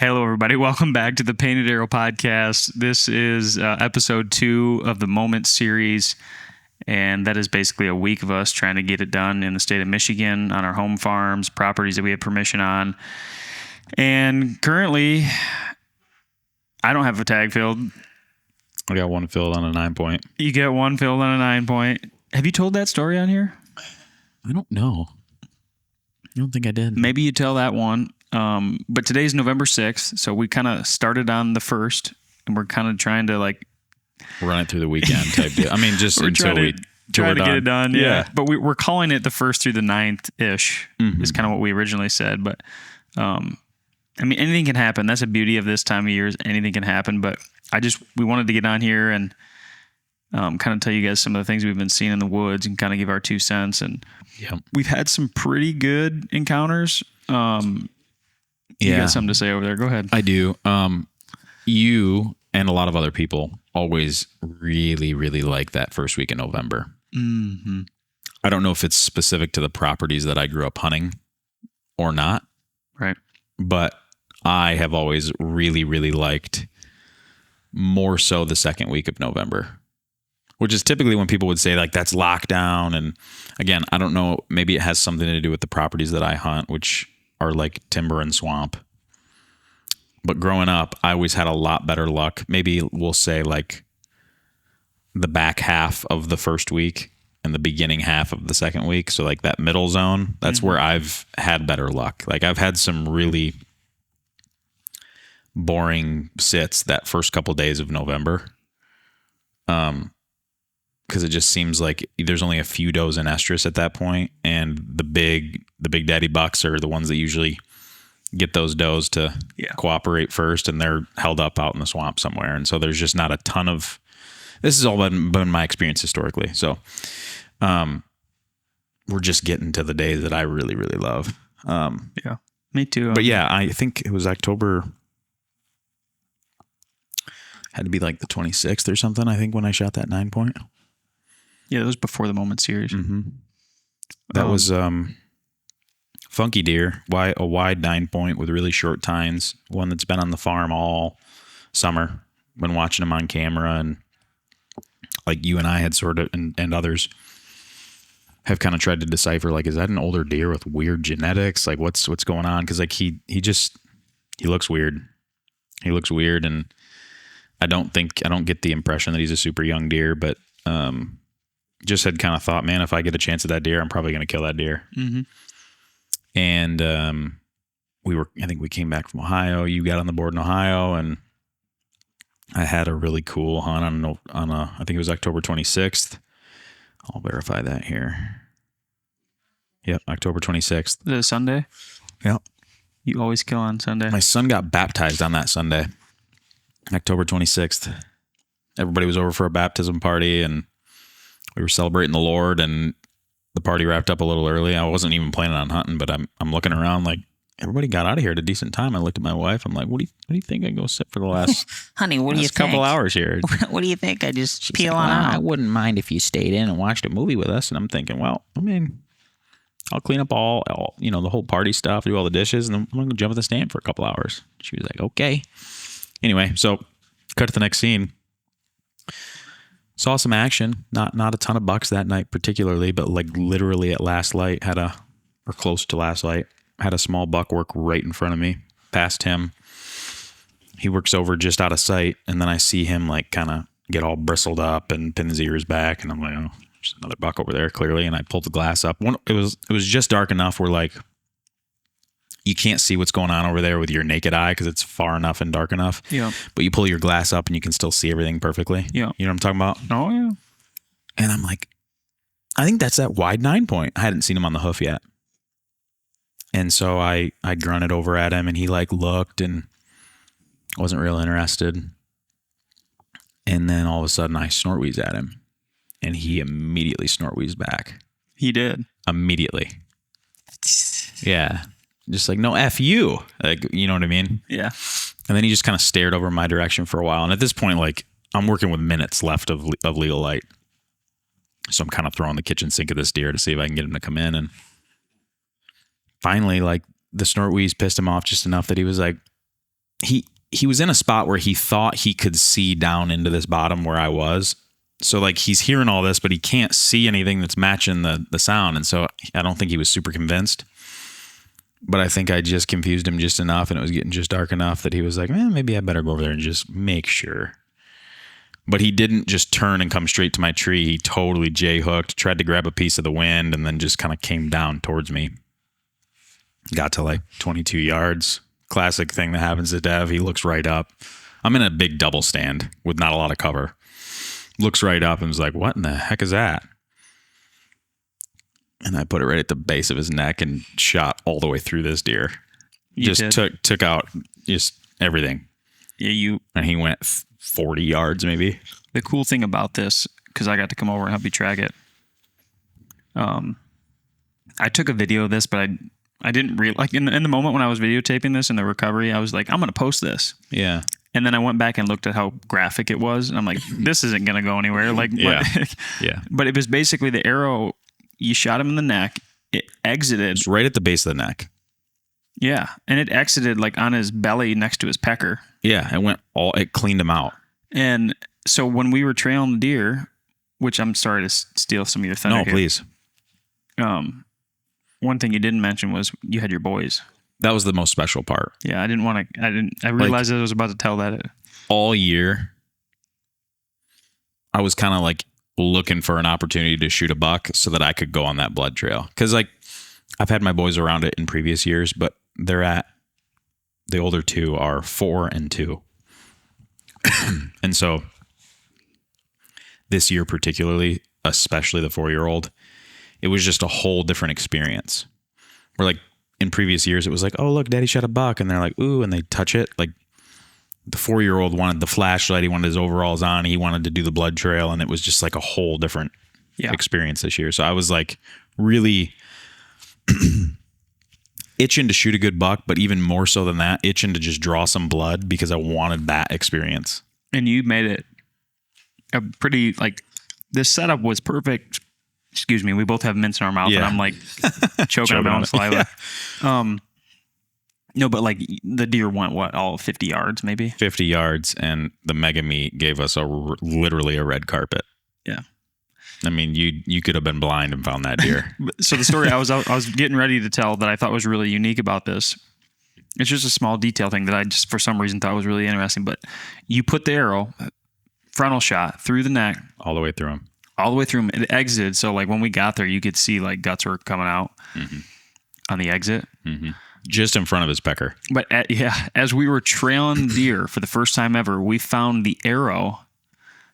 Hello, everybody. Welcome back to the Painted Arrow Podcast. This is episode 2 of the Moment series, and that is basically a week of us trying to get it done in the state of Michigan on our home farms, properties that we have permission on. And currently, I don't have a tag filled. I got one filled on a 9-point. You get one filled on a 9-point. Have you told that story on here? I don't know. I don't think I did. Maybe you tell that one. But today's November 6th, so we kind of started on the 1st, and we're kind of trying to run it through the weekend type deal. I mean, just until we try to get it done. Yeah. But we're calling it the 1st through the 9th ish is kind of what we originally said. But I mean, anything can happen. That's the beauty of this time of year. Is anything can happen. But we wanted to get on here and kind of tell you guys some of the things we've been seeing in the woods and kind of give our 2 cents. And we've had some pretty good encounters. You got something to say over there. Go ahead. I do. You and a lot of other people always really, really like that first week in November. Mm-hmm. I don't know if it's specific to the properties that I grew up hunting or not. Right. But I have always really, really liked more so the second week of November, which is typically when people would say that's lockdown. And again, I don't know, maybe it has something to do with the properties that I hunt, which are like timber and swamp. But growing up, I always had a lot better luck. Maybe we'll say the back half of the first week and the beginning half of the second week. So that middle zone, that's where I've had better luck. I've had some really boring sits that first couple days of November. Because it just seems like there's only a few does in estrus at that point, and the big daddy bucks are the ones that usually get those does to cooperate first, and they're held up out in the swamp somewhere. And so there's just not a ton of. This has all been my experience historically. So, we're just getting to the days that I really, really love. Yeah, me too. But yeah, I think it was October. Had to be the 26th or something, I think, when I shot that 9-point. Yeah, that was before the Moment series. Mm-hmm. That was funky deer, a wide 9-point with really short tines. One that's been on the farm all summer. Been watching him on camera, and you and I had sort of, and others have kind of tried to decipher, is that an older deer with weird genetics? What's going on? Because he looks weird. He looks weird, and I don't get the impression that he's a super young deer, but just had kind of thought, man, if I get a chance at that deer, I'm probably going to kill that deer. Mm-hmm. And I think we came back from Ohio. You got on the board in Ohio, and I had a really cool hunt on I think it was October 26th. I'll verify that here. Yep, October 26th. The Sunday? Yep. You always kill on Sunday. My son got baptized on that Sunday, October 26th. Everybody was over for a baptism party, and we were celebrating the Lord, and the party wrapped up a little early. I wasn't even planning on hunting, but I'm looking around everybody got out of here at a decent time. I looked at my wife. I'm like, what do you think I go sit for the last honey? What do you think? Couple hours here. What do you think? I just She's peel like, on out. I wouldn't mind if you stayed in and watched a movie with us. And I'm thinking, well, I mean, I'll clean up all the whole party stuff, do all the dishes, and then I'm gonna jump at the stand for a couple hours. She was like, okay. Anyway, so cut to the next scene. Saw some action, not a ton of bucks that night particularly, but literally at last light or close to last light, had a small buck work right in front of me, past him. He works over just out of sight, and then I see him kind of get all bristled up and pin his ears back, and I'm like, oh, there's another buck over there clearly, and I pulled the glass up. It was just dark enough where you can't see what's going on over there with your naked eye because it's far enough and dark enough. Yeah. But you pull your glass up and you can still see everything perfectly. Yeah. You know what I'm talking about? Oh, yeah. And I'm like, I think that's that wide 9-point. I hadn't seen him on the hoof yet. And so I grunted over at him, and he looked and wasn't real interested. And then all of a sudden I snort wheeze at him, and he immediately snort wheezed back. He did. Immediately. Yeah. Just no, F you. You know what I mean? Yeah. And then he just kind of stared over my direction for a while. And at this point, I'm working with minutes left of legal light. So I'm kind of throwing the kitchen sink at this deer to see if I can get him to come in. And finally, the snort wheeze pissed him off just enough that he was like, he was in a spot where he thought he could see down into this bottom where I was. So like he's hearing all this, but he can't see anything that's matching the sound. And so I don't think he was super convinced. But I think I just confused him just enough, and it was getting just dark enough that he was like, maybe I better go over there and just make sure. But he didn't just turn and come straight to my tree. He totally J-hooked, tried to grab a piece of the wind, and then just kind of came down towards me. Got to like 22 yards. Classic thing that happens to Dev. He looks right up. I'm in a big double stand with not a lot of cover. Looks right up and was like, what in the heck is that? And I put it right at the base of his neck and shot all the way through this deer. Took out just everything. Yeah, and he went 40 yards maybe. The cool thing about this, because I got to come over and help you track it. I took a video of this, but I didn't really like in the moment when I was videotaping this in the recovery. I was like, I'm gonna post this. Yeah. And then I went back and looked at how graphic it was, and I'm like, this isn't gonna go anywhere. Like, yeah. But it was basically the arrow. You shot him in the neck. It exited. It's right at the base of the neck. Yeah. And it exited like on his belly next to his pecker. Yeah. It cleaned him out. And so when we were trailing the deer, which I'm sorry to steal some of your thunder. No, please. One thing you didn't mention was you had your boys. That was the most special part. Yeah. I realized I was about to tell that. All year, I was kind of like looking for an opportunity to shoot a buck so that I could go on that blood trail. Cause like I've had my boys around it in previous years, but the older two are 4 and 2. And so this year particularly, especially the 4-year-old, it was just a whole different experience. Where like in previous years, it was like, oh, look, daddy shot a buck. And they're like, ooh, and they touch it. Like the 4-year-old wanted the flashlight. He wanted his overalls on. He wanted to do the blood trail. And it was just like a whole different experience this year. So I was like really itching to shoot a good buck, but even more so than that, itching to just draw some blood because I wanted that experience. And you made it a pretty, like, this setup was perfect. Excuse me. We both have mints in our mouth, and I'm like choking on my own saliva. Yeah. No, but like the deer went all 50 yards, maybe 50 yards, and the mega meat gave us literally a red carpet. Yeah. I mean, you could have been blind and found that deer. So the story I was getting ready to tell that I thought was really unique about this. It's just a small detail thing that I just for some reason thought was really interesting. But you put the arrow, frontal shot through the neck, all the way through him. It exited. So like when we got there, you could see like guts were coming out on the exit. Mm-hmm. Just in front of his pecker. But as we were trailing deer for the first time ever, we found the arrow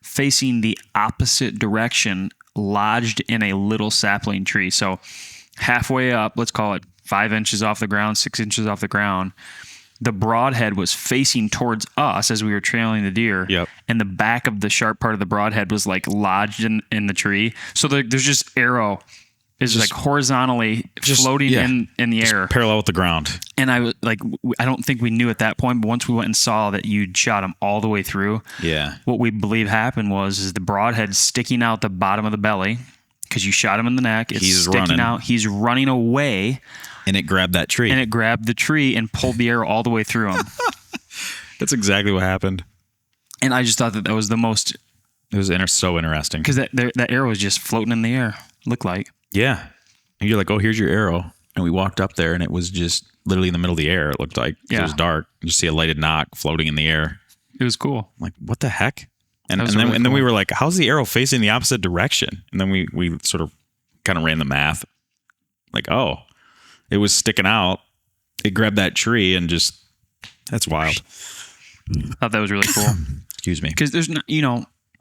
facing the opposite direction, lodged in a little sapling tree. So halfway up, let's call it 5 inches off the ground, 6 inches off the ground, the broadhead was facing towards us as we were trailing the deer. Yep. And the back of the sharp part of the broadhead was like lodged in the tree. So there's just arrow is just like horizontally floating in the air. Parallel with the ground. And I was like, I don't think we knew at that point, but once we went and saw that you'd shot him all the way through, what we believe happened is the broadhead sticking out the bottom of the belly because you shot him in the neck. It's sticking out. He's running away. And it grabbed that tree. And it grabbed the tree and pulled the arrow all the way through him. That's exactly what happened. And I just thought that was the most... It was so interesting. Because that arrow was just floating in the air, looked like. Yeah. And you're like, oh, here's your arrow. And we walked up there and it was just literally in the middle of the air. It looked like it was dark. You just see a lighted knock floating in the air. It was cool. I'm like, what the heck? And then we were like, how's the arrow facing the opposite direction? And then we sort of kind of ran the math. Like, oh, it was sticking out. It grabbed that tree and just, that's wild. I thought that was really cool. Excuse me. Because there's,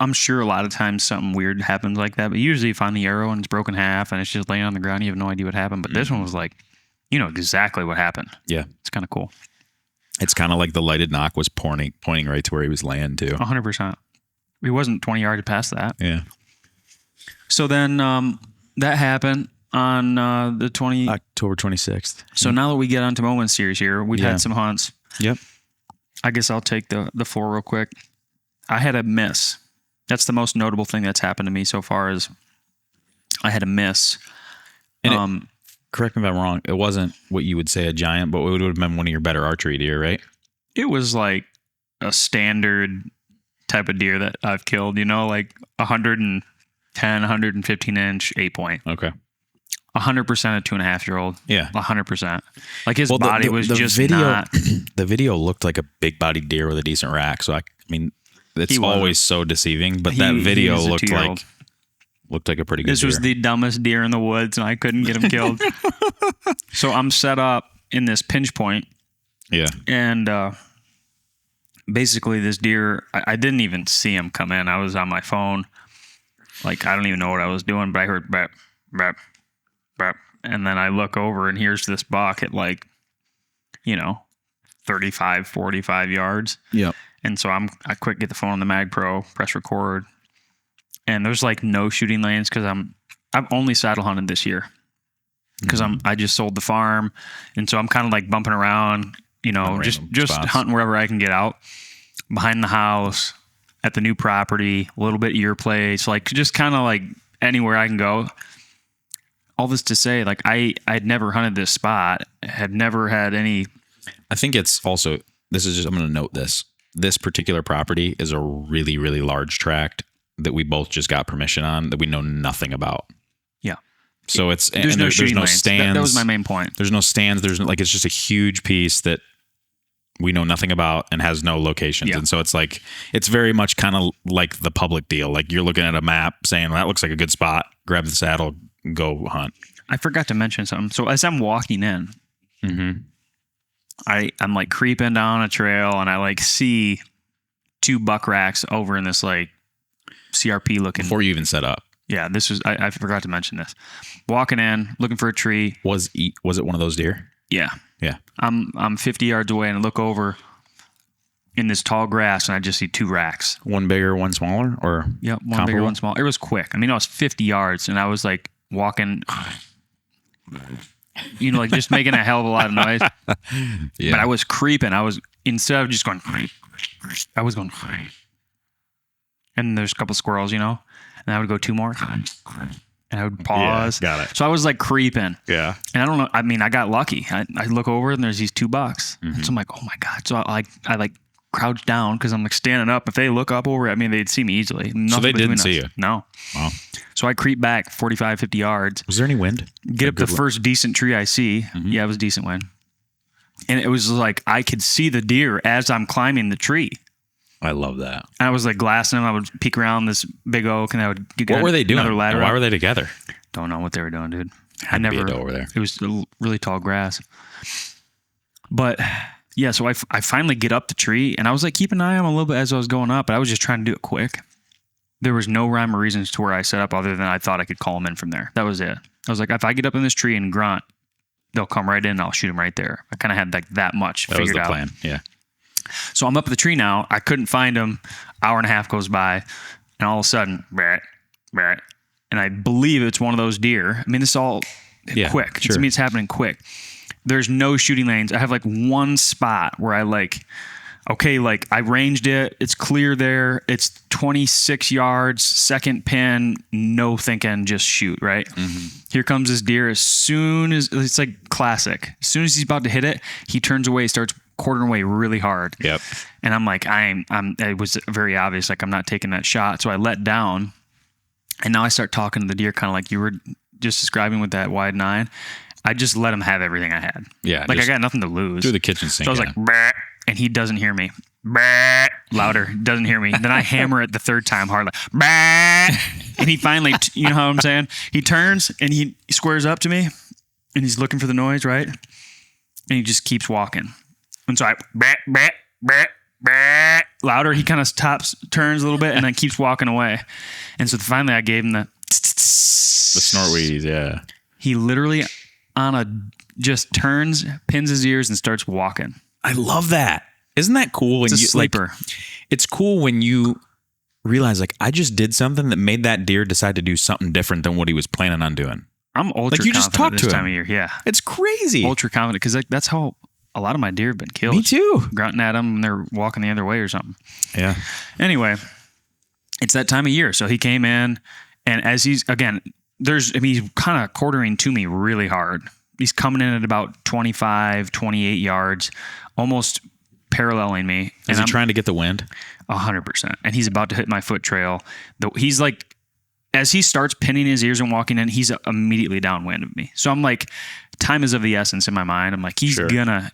I'm sure a lot of times something weird happens like that, but usually you find the arrow and it's broken in half and it's just laying on the ground. You have no idea what happened. But this one was like, exactly what happened. Yeah. It's kind of cool. It's kind of like the lighted knock was pointing right to where he was laying too. 100%. He wasn't 20 yards past that. Yeah. So then that happened on the October 26th. So now that we get onto Moment Series here, we've had some hunts. Yep. I guess I'll take the 4 real quick. I had a miss. That's the most notable thing that's happened to me so far is I had a miss. And correct me if I'm wrong. It wasn't what you would say a giant, but it would have been one of your better archery deer, right? it was like a standard type of deer that I've killed, like 110, 115 inch 8-point. Okay. 100% a 2.5-year-old. Yeah. 100%. Like his body was just video, not. The video looked like a big bodied deer with a decent rack. So I mean, it's always so deceiving, but that video looked like a pretty good deer. This was the dumbest deer in the woods, and I couldn't get him killed. So I'm set up in this pinch point. Yeah. And basically this deer, I didn't even see him come in. I was on my phone. Like, I don't even know what I was doing, but I heard bap, bap, bap. And then I look over, and here's this buck at 35, 45 yards. Yep. And so I quick get the phone on the Mag Pro, press record. And there's no shooting lanes because I've only saddle hunted this year because I just sold the farm, and so I'm kind of bumping around, just spots. Hunting wherever I can get out, behind the house, at the new property, a little bit your place, just kind of anywhere I can go. All this to say, I'd never hunted this spot, had never had any. I think it's also I'm going to note this particular property is a really, really large tract that we both just got permission on that we know nothing about. Yeah. So there's no stands. That was my main point. There's no stands. There's it's just a huge piece that we know nothing about and has no locations. Yeah. And so it's very much kind of like the public deal. You're looking at a map saying, well, that looks like a good spot. Grab the saddle, go hunt. I forgot to mention something. So as I'm walking in, I'm creeping down a trail, and I see 2 buck racks over in this CRP looking. Before you even set up. Yeah, this was, I forgot to mention this. Walking in, looking for a tree. Was it one of those deer? Yeah. Yeah. I'm 50 yards away, and I look over in this tall grass, and I just see 2 racks. One bigger, one smaller, or yeah, one bigger, one small. It was quick. I was 50 yards, and I was walking, just making a hell of a lot of noise. Yeah. But I was creeping. Instead of just going, I was going, and there's a couple squirrels, and I would go 2 more, and I would pause. Yeah, got it. So I was Yeah. creeping. And I don't know. I got lucky. I look over, and there's these 2 bucks. Mm-hmm. So I'm oh my God. So I crouch down because I'm standing up. If they look up over, they'd see me easily. Nothing so they didn't see you? No. Wow. So I creep back 45, 50 yards. Was there any wind? Get up the first decent tree I see. Mm-hmm. Yeah, it was decent wind. And it was I could see the deer as I'm climbing the tree. I love that. And I was glassing them. I would peek around this big oak, and I would get what were they doing? Ladder why were they together? Don't know what they were doing, dude. Had to be a doe over there. It was really tall grass. But yeah, so I finally get up the tree, and I was keeping an eye on him a little bit as I was going up, but I was just trying to do it quick. There was no rhyme or reason to where I set up other than I thought I could call him in from there. That was it. I was if I get up in this tree and grunt, they'll come right in, and I'll shoot him right there. I kind of had that much figured out. That was the plan, yeah. So I'm up the tree now. I couldn't find him. Hour and a half goes by, and all of a sudden, brat, brat. And I believe it's one of those deer. This is all quick. Sure. It's happening quick. There's no shooting lanes. I have one spot where I I ranged it. It's clear there. It's 26 yards, second pin, no thinking, just shoot, right? Mm-hmm. Here comes this deer. As soon as, it's classic. As soon as he's about to hit it, he turns away, starts quartering away really hard. Yep. And I'm it was very obvious, I'm not taking that shot. So I let down, and now I start talking to the deer, kind of like you were just describing with that wide 9. I just let him have everything I had. Yeah. I got nothing to lose. Through the kitchen sink. So I was bah, and he doesn't hear me. Bah, louder, doesn't hear me. Then I hammer it the 3rd time hard, bah, and he finally, you know how I'm saying? He turns, and he squares up to me, and he's looking for the noise, right? And he just keeps walking. And so I, bah, bah, bah, bah, louder. He kind of turns a little bit, and then keeps walking away. And so finally I gave him the snort wheeze, yeah. He literally just turns, pins his ears, and starts walking. I love that. Isn't that cool? It's a sleeper. It's cool when you realize I just did something that made that deer decide to do something different than what he was planning on doing. I'm ultra you just confident talked this to time him. of year. Yeah. It's crazy. Ultra confident because that's how a lot of my deer have been killed. Me too. Grunting at them and they're walking the other way or something. Yeah. Anyway, it's that time of year. So he came in, and as he's kind of quartering to me really hard. He's coming in at about 25, 28 yards, almost paralleling me. Is he trying to get the wind? 100%. And he's about to hit my foot trail. He's like, as he starts pinning his ears and walking in, he's immediately downwind of me. So I'm like, time is of the essence in my mind. I'm like, he's gonna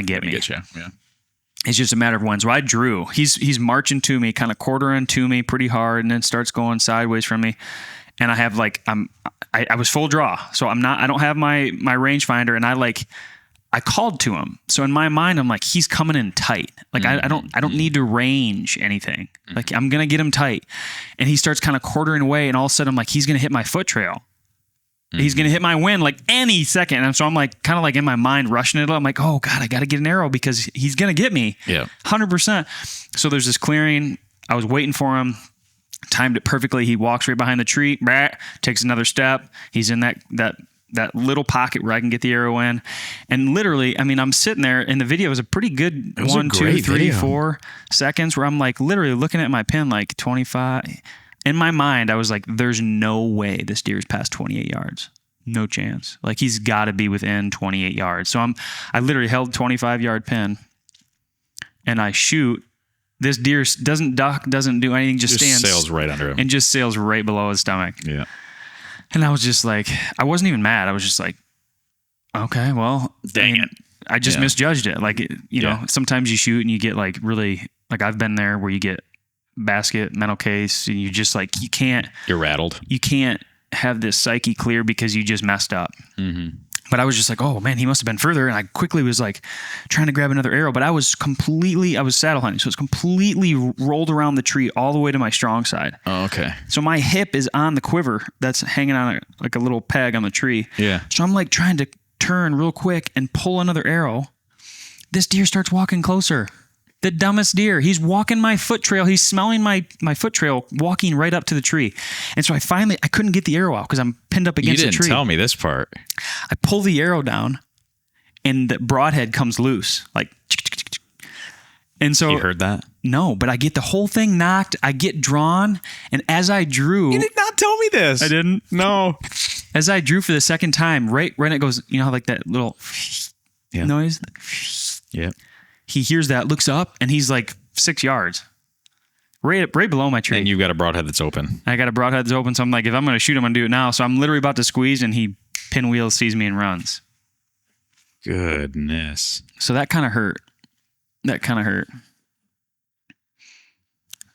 get me. Get you. Yeah. It's just a matter of when. So I drew. He's marching to me, kind of quartering to me pretty hard, and then starts going sideways from me. And I have like I was full draw, so I don't have my rangefinder, and I called to him. So in my mind, I'm like, he's coming in tight. Like I don't need to range anything. Like I'm gonna get him tight, and he starts kind of quartering away, and all of a sudden I'm like, he's gonna hit my foot trail. He's going to hit my wind like any second. And so I'm like, kind of like in my mind rushing it. I'm like, oh God, I got to get an arrow because he's going to get me. Yeah. 100%. So there's this clearing. I was waiting for him. Timed it perfectly. He walks right behind the tree, takes another step. He's in that little pocket where I can get the arrow in. And literally, I mean, I'm sitting there, and the video was a pretty good 1, 2, 3, 4 seconds where I'm like literally looking at my pin like 25. In my mind, I was like, there's no way this deer is past 28 yards. No chance. Like, he's got to be within 28 yards. So I literally held 25-yard pin, and I shoot. This deer doesn't duck, doesn't do anything, just stands. Sails right under him. And just sails right below his stomach. Yeah. And I was just like, I wasn't even mad. I was just like, okay, well. Dang it. I just misjudged it. Like, you know, sometimes you shoot and you get like really, like I've been there where you get basket, mental case, and you just like, you're rattled. You can't have this psyche clear because you just messed up. Mm-hmm. But I was just like, oh man, he must have been further. And I quickly was like trying to grab another arrow, but I was saddle hunting. So it's completely rolled around the tree all the way to my strong side. Oh, okay. So my hip is on the quiver that's hanging on like a little peg on the tree. Yeah. So I'm like trying to turn real quick and pull another arrow. This deer starts walking closer. The dumbest deer. He's walking my foot trail. He's smelling my foot trail, walking right up to the tree. And so I couldn't get the arrow out because I'm pinned up against the tree. You didn't tell me this part. I pull the arrow down, and the broadhead comes loose. Like, and so you heard that? No, but I get the whole thing knocked. I get drawn, and as I drew, you did not tell me this. I didn't. No. As I drew for the second time, right when it goes, you know how like that little noise. Yeah. He hears that, looks up, and he's like 6 yards, right below my tree. And you've got a broadhead that's open. I got a broadhead that's open, so I'm like, if I'm going to shoot him, I'm going to do it now. So I'm literally about to squeeze, and he pinwheels, sees me, and runs. Goodness. So that kind of hurt.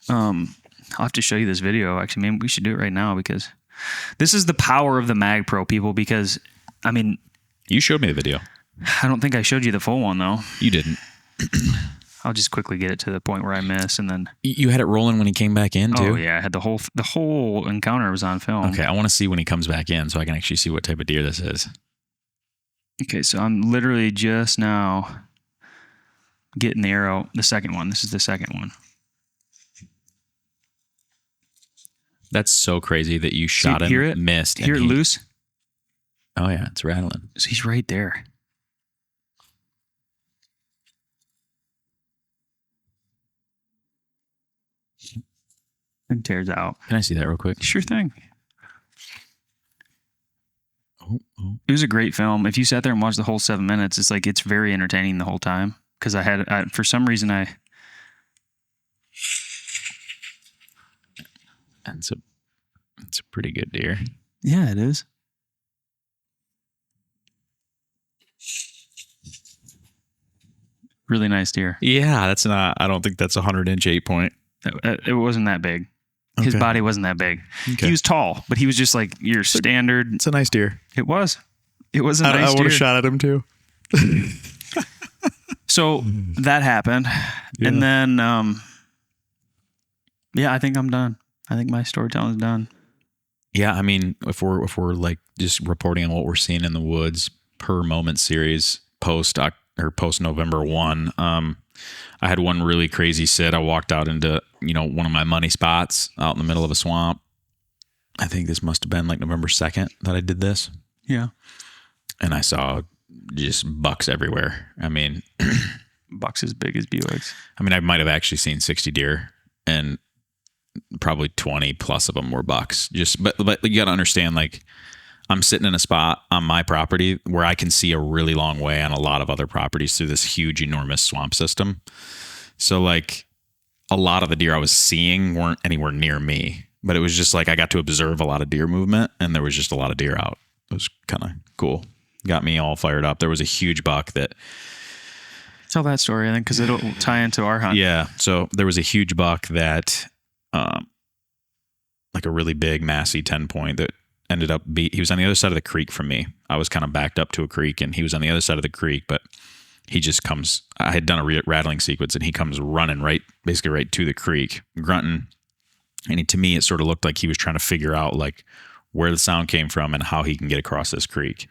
I'll have to show you this video. Actually, maybe we should do it right now because this is the power of the Mag Pro, people. Because, I mean, you showed me the video. I don't think I showed you the full one, though. You didn't. I'll just quickly get it to the point where I miss, and then you had it rolling when he came back in too. Oh yeah, I had the whole encounter was on film. Okay, I want to see when he comes back in, so I can actually see what type of deer this is. Okay, so I'm literally just now getting the arrow. The second one. This is the second one. That's so crazy that you shot him, hear it? Missed, hear it loose. Oh yeah, it's rattling. So he's right there. And tears out. Can I see that real quick? Sure thing. Oh. It was a great film. If you sat there and watched the whole 7 minutes, it's like it's very entertaining the whole time. Because for some reason it's a pretty good deer. Yeah, it is. Really nice deer. Yeah, that's not. I don't think that's 100-inch 8-point. It wasn't that big. Okay. His body wasn't that big. Okay. He was tall, but he was just like your standard. It's a nice deer. It was. It was a nice deer. I would have shot at him too. So that happened, and then I think I'm done. I think my storytelling is done. Yeah, I mean, if we're like just reporting on what we're seeing in the woods per moment series post November 1. I had one really crazy sit. I walked out into, one of my money spots out in the middle of a swamp. I think this must have been like November 2nd that I did this. Yeah. And I saw just bucks everywhere. I mean, bucks as big as Buicks. I mean, I might have actually seen 60 deer, and probably 20 plus of them were bucks. But you got to understand, like, I'm sitting in a spot on my property where I can see a really long way on a lot of other properties through this huge, enormous swamp system. So like a lot of the deer I was seeing weren't anywhere near me, but it was just like I got to observe a lot of deer movement, and there was just a lot of deer out. It was kind of cool. Got me all fired up. There was a huge buck that... Tell that story, I think, because it'll tie into our hunt. Yeah. So there was a huge buck that, like a really big, massy 10-point that ended up he was on the other side of the creek from me. I was kind of backed up to a creek, and he was on the other side of the creek, but he just comes... I had done a rattling sequence, and he comes running basically right to the creek, grunting. And to me, it sort of looked like he was trying to figure out like where the sound came from and how he can get across this creek.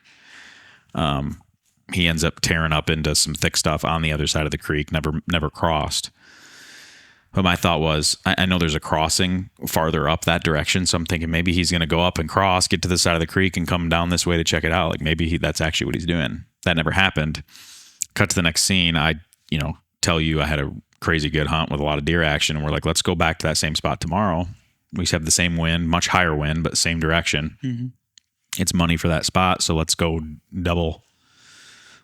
He ends up tearing up into some thick stuff on the other side of the creek, never crossed. But my thought was, I know there's a crossing farther up that direction, so I'm thinking maybe he's going to go up and cross, get to the side of the creek, and come down this way to check it out. Like maybe that's actually what he's doing. That never happened. Cut to the next scene. I tell you I had a crazy good hunt with a lot of deer action, and we're like, let's go back to that same spot tomorrow. We have the same wind, much higher wind, but same direction. Mm-hmm. It's money for that spot, so let's go double.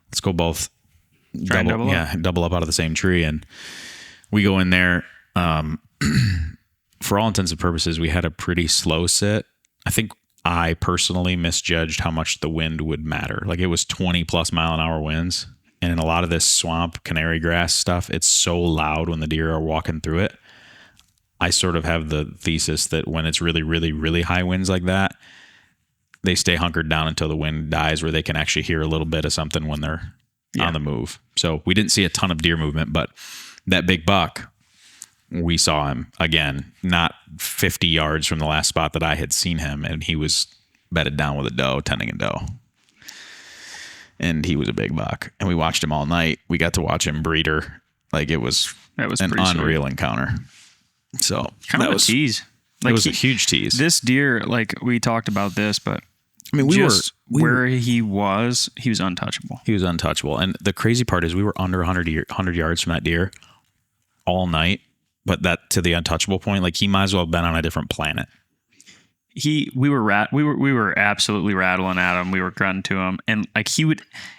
Let's go both double up out of the same tree. And we go in there. For all intents and purposes, we had a pretty slow sit. I think I personally misjudged how much the wind would matter. Like it was 20 plus mile an hour winds. And in a lot of this swamp canary grass stuff, it's so loud when the deer are walking through it. I sort of have the thesis that when it's really, really, really high winds like that, they stay hunkered down until the wind dies, where they can actually hear a little bit of something when they're on the move. So we didn't see a ton of deer movement, but that big buck, we saw him again, not 50 yards from the last spot that I had seen him, and he was bedded down with a doe, tending a doe. And he was a big buck, and we watched him all night. We got to watch him breeder. Like it was an unreal encounter. So kind of a tease. Like it was a huge tease. This deer, like we talked about this, but I mean, he was untouchable. He was untouchable. And the crazy part is we were under 100 yards from that deer all night, but that to the untouchable point, like he might as well have been on a different planet. We were absolutely rattling at him. We were grunting to him, and like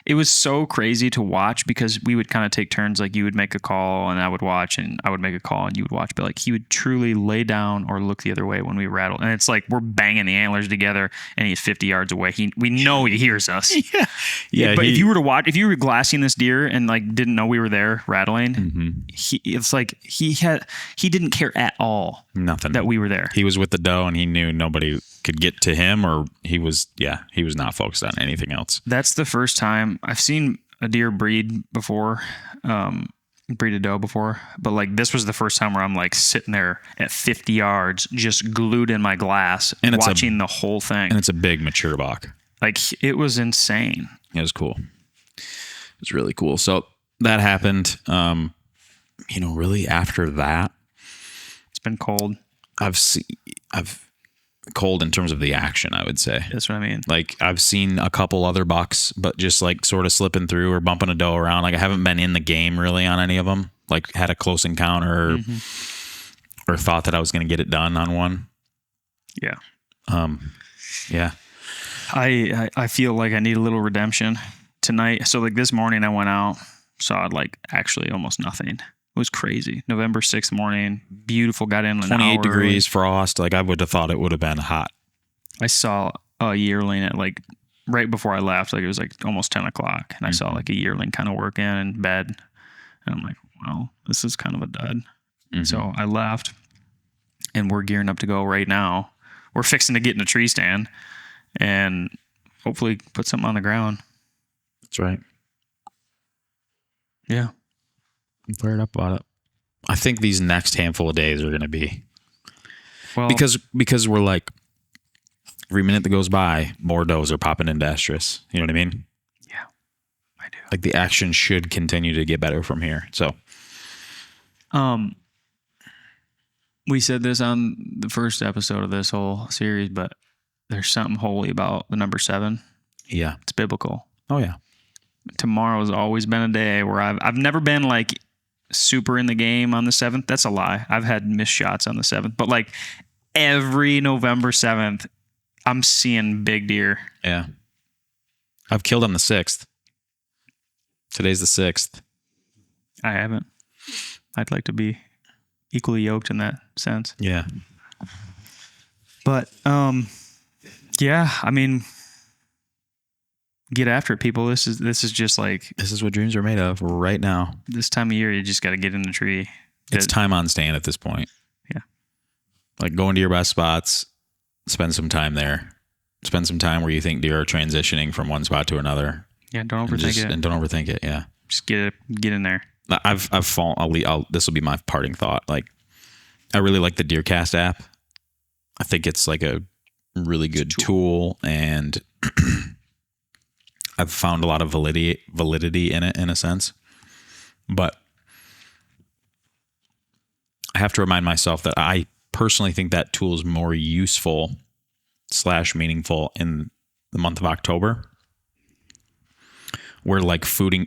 it was so crazy to watch because we would kind of take turns. Like you would make a call and I would watch, and I would make a call and you would watch. But like he would truly lay down or look the other way when we rattled, and it's like we're banging the antlers together, and he's 50 yards away. We know he hears us. Yeah. But if you were glassing this deer and like didn't know we were there rattling, it's like he didn't care at all. Nothing that we were there. He was with the doe, and he knew nobody could get to him, or he was not focused on anything else. That's the first time I've seen a deer breed before, breed a doe before, but like this was the first time where I'm like sitting there at 50 yards, just glued in my glass and watching the whole thing. And it's a big mature buck. Like it was insane. It was cool. It was really cool. So that happened. Really after that, it's been cold. I've cold in terms of the action, I would say. That's what I mean. Like I've seen a couple other bucks, but just like sort of slipping through or bumping a doe around. Like I haven't been in the game really on any of them. Like had a close encounter or thought that I was going to get it done on one. Yeah. Yeah. I feel like I need a little redemption tonight. So like this morning I went out, saw like actually almost nothing. It was crazy. November 6th morning, beautiful. Got in 28 degrees, frost. Like I would have thought it would have been hot. I saw a yearling at like right before I left. Like it was like almost 10 o'clock, and I saw like a yearling kind of working in bed, and I'm like, well, this is kind of a dud. So I left, and we're gearing up to go right now. We're fixing to get in a tree stand, and hopefully put something on the ground. That's right. Yeah. I'm fired up about it. I think these next handful of days are going to be because we're like every minute that goes by, more does are popping into estrus. You know what I mean? Yeah, I do. Like the action should continue to get better from here. So, we said this on the first episode of this whole series, but there's something holy about the number 7. Yeah, it's biblical. Oh yeah. Tomorrow's always been a day where I've never been like super in the game on the 7th. That's a lie. I've had missed shots on the 7th, but like every November 7th, I'm seeing big deer. Yeah. I've killed on the 6th. Today's the 6th. I haven't. I'd like to be equally yoked in that sense. Yeah. But yeah, I mean, get after it, people. This is just like, This is what dreams are made of right now. this time of year, you just got to get in the tree. It's time on stand at this point. Yeah. Like, go into your best spots, spend some time there. Spend some time where you think deer are transitioning from one spot to another. Yeah, don't overthink it. And don't overthink it. Yeah. Just get in there. I've fallen. This will be my parting thought. Like, I really like the Deercast app. I think it's like a really good tool, and I've found a lot of validity in it in a sense. But I have to remind myself that I personally think that tool is more useful / meaningful in the month of October, where like feeding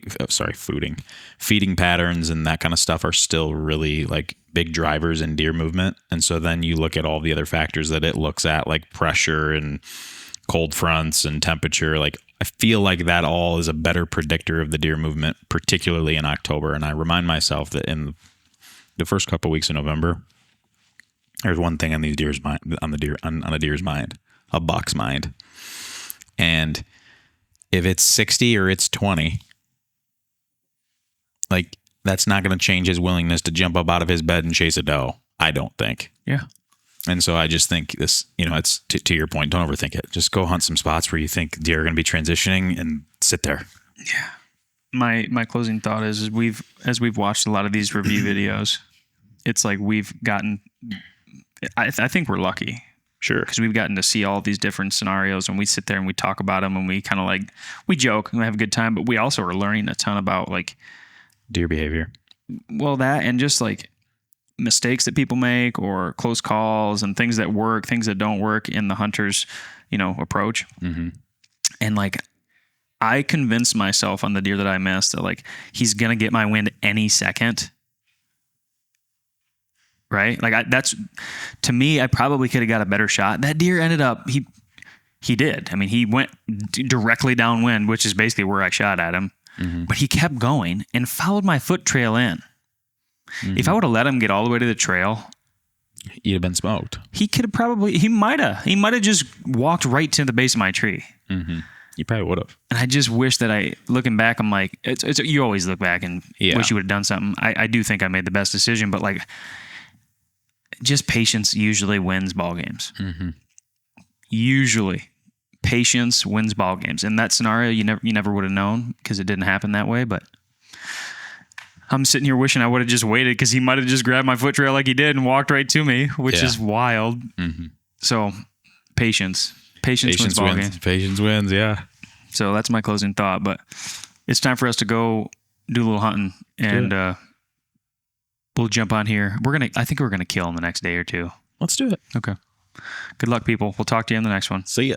patterns and that kind of stuff are still really like big drivers in deer movement. And so then you look at all the other factors that it looks at, like pressure and cold fronts and temperature. Like, I feel like that all is a better predictor of the deer movement, particularly in October. And I remind myself that in the first couple of weeks of November, there's one thing on these deer's mind, on a deer's mind, a buck's mind. And if it's 60 or it's 20, like, that's not going to change his willingness to jump up out of his bed and chase a doe, I don't think. Yeah. And so I just think this, it's to your point, don't overthink it. Just go hunt some spots where you think deer are going to be transitioning and sit there. Yeah. My closing thought is as we've watched a lot of these review videos, it's like we've gotten, I think we're lucky. Sure. Because we've gotten to see all these different scenarios, and we sit there and we talk about them, and we kind of like, we joke and we have a good time, but we also are learning a ton about like deer behavior. Well, that, and just like mistakes that people make, or close calls, and things that work, things that don't work in the hunter's, approach. Mm-hmm. And like, I convinced myself on the deer that I missed that like, he's going to get my wind any second. Right? Like, that's, to me, I probably could have got a better shot. That deer ended up, he did. I mean, he went directly downwind, which is basically where I shot at him. Mm-hmm. But he kept going and followed my foot trail in. Mm-hmm. If I would have let him get all the way to the trail, you'd have been smoked. He could have probably, he might have just walked right to the base of my tree. Mm-hmm. You probably would have. And I just wish that looking back, I'm like, it's you always look back and wish you would have done something. I do think I made the best decision, but like, just patience usually wins ball games. Mm-hmm. Usually. Patience wins ball games. In that scenario, you never would have known because it didn't happen that way. But I'm sitting here wishing I would have just waited, because he might have just grabbed my foot trail like he did and walked right to me, which is wild. Mm-hmm. So patience wins ball games. Patience wins. Yeah. So that's my closing thought. But it's time for us to go do a little hunting, and we'll jump on here. I think we're gonna kill in the next day or two. Let's do it. Okay. Good luck, people. We'll talk to you in the next one. See ya.